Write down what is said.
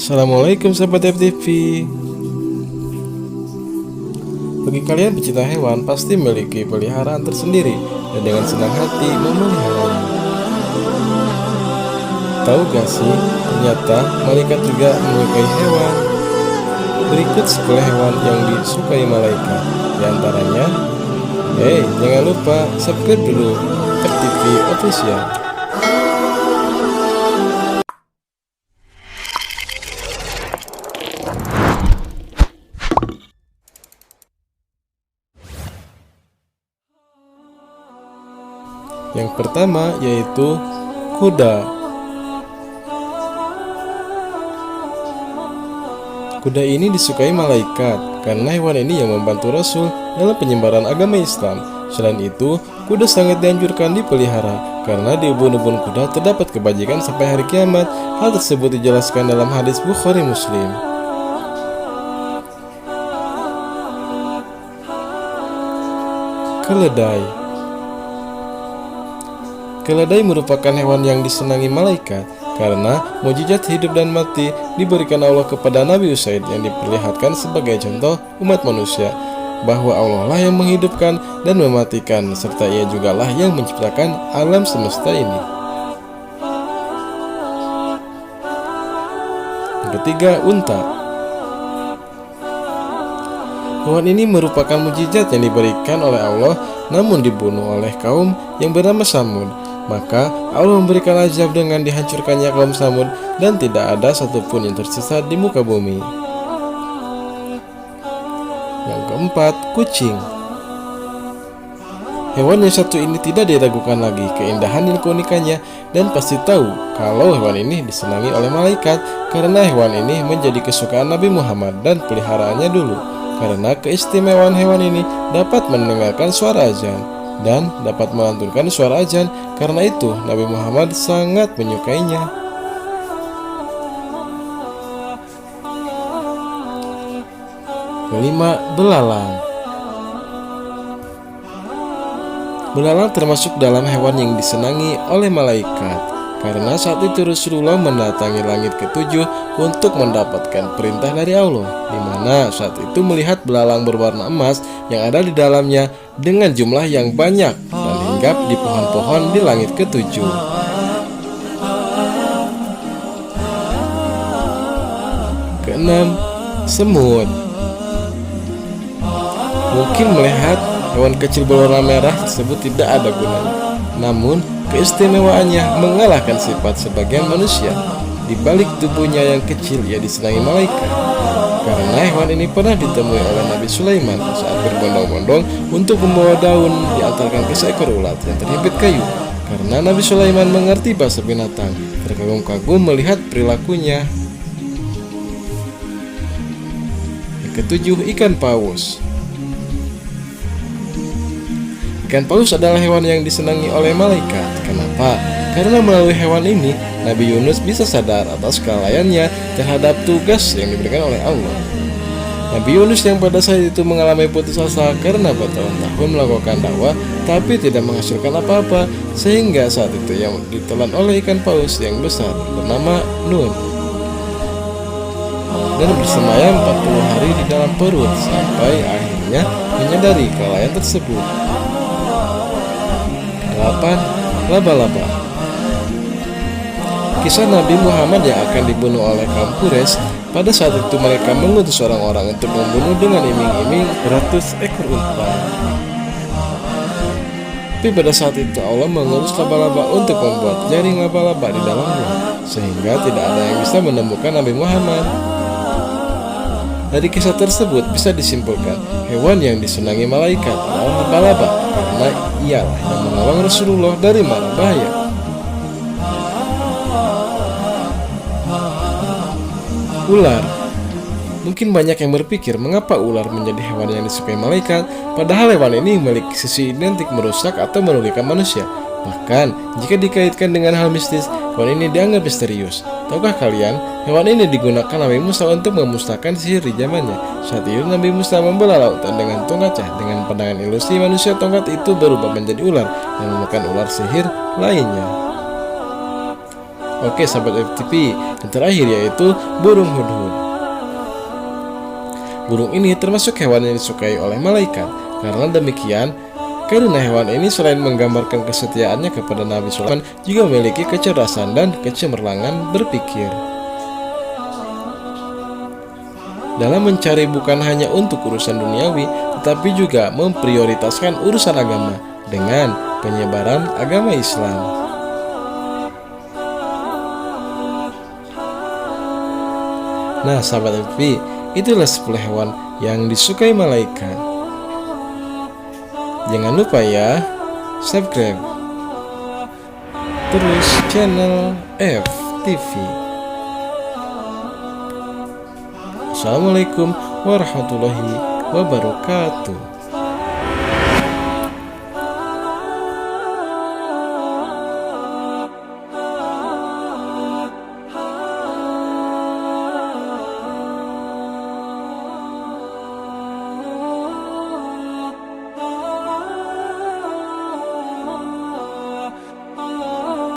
Assalamualaikum sahabat FTV. Bagi kalian pecinta hewan pasti memiliki peliharaan tersendiri dan dengan senang hati memeliharanya. Tahu gak sih, ternyata malaikat juga menyukai hewan. Berikut 10 hewan yang disukai malaikat. Di antaranya, jangan lupa subscribe dulu FTV Official. Yang pertama yaitu kuda. Kuda ini disukai malaikat karena hewan ini yang membantu Rasul dalam penyebaran agama Islam. Selain itu, kuda sangat dianjurkan dipelihara karena di ubun-ubun kuda terdapat kebajikan sampai hari kiamat. Hal tersebut dijelaskan dalam hadis Bukhari Muslim. Keledai. Keledai merupakan hewan yang disenangi malaikat karena mukjizat hidup dan mati diberikan Allah kepada Nabi Usaid yang diperlihatkan sebagai contoh umat manusia bahwa Allah lah yang menghidupkan dan mematikan serta Ia jugalah yang menciptakan alam semesta ini. Yang ketiga, unta. Hewan ini merupakan mukjizat yang diberikan oleh Allah namun dibunuh oleh kaum yang bernama Samud. Maka Allah memberikan azab dengan dihancurkannya kaum Samud dan tidak ada satupun yang tersisa di muka bumi. Yang keempat, kucing. Hewan yang satu ini tidak diragukan lagi keindahan dan keunikannya, dan pasti tahu kalau hewan ini disenangi oleh malaikat karena hewan ini menjadi kesukaan Nabi Muhammad dan peliharaannya dulu. Karena keistimewaan hewan ini dapat mendengarkan suara azan dan dapat melantunkan suara azan. Karena itu Nabi Muhammad sangat menyukainya. Kelima, belalang. Belalang termasuk dalam hewan yang disenangi oleh malaikat karena saat itu Rasulullah mendatangi langit ketujuh untuk mendapatkan perintah dari Allah, di mana saat itu melihat belalang berwarna emas yang ada di dalamnya dengan jumlah yang banyak dan hinggap di pohon-pohon di langit ketujuh. Keenam, semut. Mungkin melihat hewan kecil berwarna merah tersebut tidak ada gunanya, namun keistimewaannya mengalahkan sifat sebagian manusia. Di balik tubuhnya yang kecil, ia disenangi malaikat karena hewan ini pernah ditemui oleh Nabi Sulaiman saat berbondong-bondong untuk membawa daun diantarkan ke seekor ulat yang terhimpit kayu. Karena Nabi Sulaiman mengerti bahasa binatang, terkagum-kagum melihat perilakunya. Yang ketujuh, ikan paus. Ikan paus adalah hewan yang disenangi oleh malaikat. Kenapa? Karena melalui hewan ini, Nabi Yunus bisa sadar atas kelalaiannya terhadap tugas yang diberikan oleh Allah. Nabi Yunus yang pada saat itu mengalami putus asa karena bertahun-tahun melakukan dakwah tapi tidak menghasilkan apa-apa, sehingga saat itu yang ditelan oleh ikan paus yang besar bernama Nun dan bersemayam 40 hari di dalam perut sampai akhirnya menyadari kelalaian tersebut. 8. Laba-laba. Kisah Nabi Muhammad yang akan dibunuh oleh kaum Quraisy. Pada saat itu mereka mengutus orang-orang untuk membunuh dengan iming-iming beratus ekor unta. Tapi pada saat itu Allah mengutus laba-laba untuk membuat jaring laba-laba di dalamnya, sehingga tidak ada yang bisa menemukan Nabi Muhammad. Dari kisah tersebut bisa disimpulkan hewan yang disenangi malaikat adalah laba-laba karena ialah yang menolong Rasulullah dari mara bahaya. Ular. Mungkin banyak yang berpikir mengapa ular menjadi hewan yang disukai malaikat, padahal hewan ini memiliki sisi identik merusak atau merugikan manusia. Bahkan jika dikaitkan dengan hal mistis, hewan ini dianggap misterius. Tahukah kalian, hewan ini digunakan Nabi Musa untuk memusnahkan sihir di zamannya. Saat itu Nabi Musa membelah lautan dengan tongkatnya. Dengan pandangan ilusi manusia, tongkat itu berubah menjadi ular dan memakan ular sihir lainnya. Oke sahabat FTV, yang terakhir yaitu burung hudhud. Burung ini termasuk hewan yang disukai oleh malaikat. Karena hewan ini selain menggambarkan kesetiaannya kepada Nabi Sulaiman, juga memiliki kecerdasan dan kecemerlangan berpikir. Dalam mencari bukan hanya untuk urusan duniawi, tetapi juga memprioritaskan urusan agama dengan penyebaran agama Islam. Nah sahabat FTV, itulah 10 hewan yang disukai malaikat. Jangan lupa ya, subscribe terus channel FTV. Assalamualaikum warahmatullahi wabarakatuh.